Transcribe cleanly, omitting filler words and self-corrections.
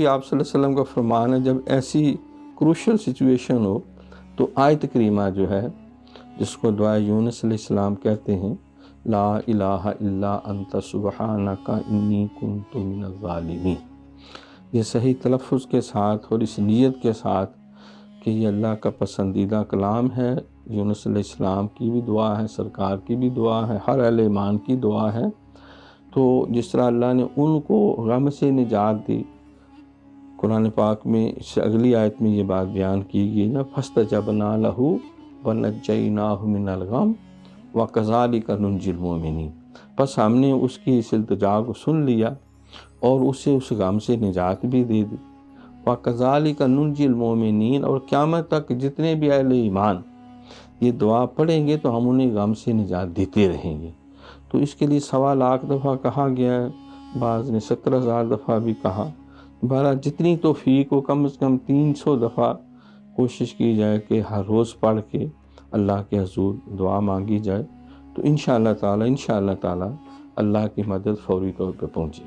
آپ صلی اللہ علیہ وسلم کا فرمان ہے، جب ایسی کروشل سچویشن ہو تو آیت کریمہ جو ہے جس کو دعائے یونس علیہ السلام کہتے ہیں، لا الہ الا انت سبحانک انی کنت من الظالمین، یہ صحیح تلفظ کے ساتھ اور اس نیت کے ساتھ کہ یہ اللہ کا پسندیدہ کلام ہے، یونس علیہ السلام کی بھی دعا ہے، سرکار کی بھی دعا ہے، ہر اہل ایمان کی دعا ہے۔ تو جس طرح اللہ نے ان کو غم سے نجات دی، قرآن پاک میں اس سے اگلی آیت میں یہ بات بیان کی گئی نا، فَاسْتَجَبْنَا لَهُ وَنَجَّيْنَاهُ مِنَ الْغَمِّ وَكَذَلِكَ نُنْجِي الْمُؤْمِنِينَ، بس ہم نے اس کی اس التجا کو سن لیا اور اسے اس غم سے نجات بھی دے دی۔ وَكَذَلِكَ نُنْجِي الْمُؤْمِنِينَ، اور قیامت تک جتنے بھی اہل ایمان یہ دعا پڑھیں گے تو ہم انہیں غم سے نجات دیتے رہیں گے۔ تو اس کے لیے 1.25 لاکھ دفعہ کہا گیا ہے، بعض نے 17,000 دفعہ بھی کہا۔ بہرحال جتنی توفیق ہو، کم از کم 300 دفعہ کوشش کی جائے کہ ہر روز پڑھ کے اللہ کے حضور دعا مانگی جائے، تو انشاءاللہ تعالی اللہ کی مدد فوری طور پہ پہنچے۔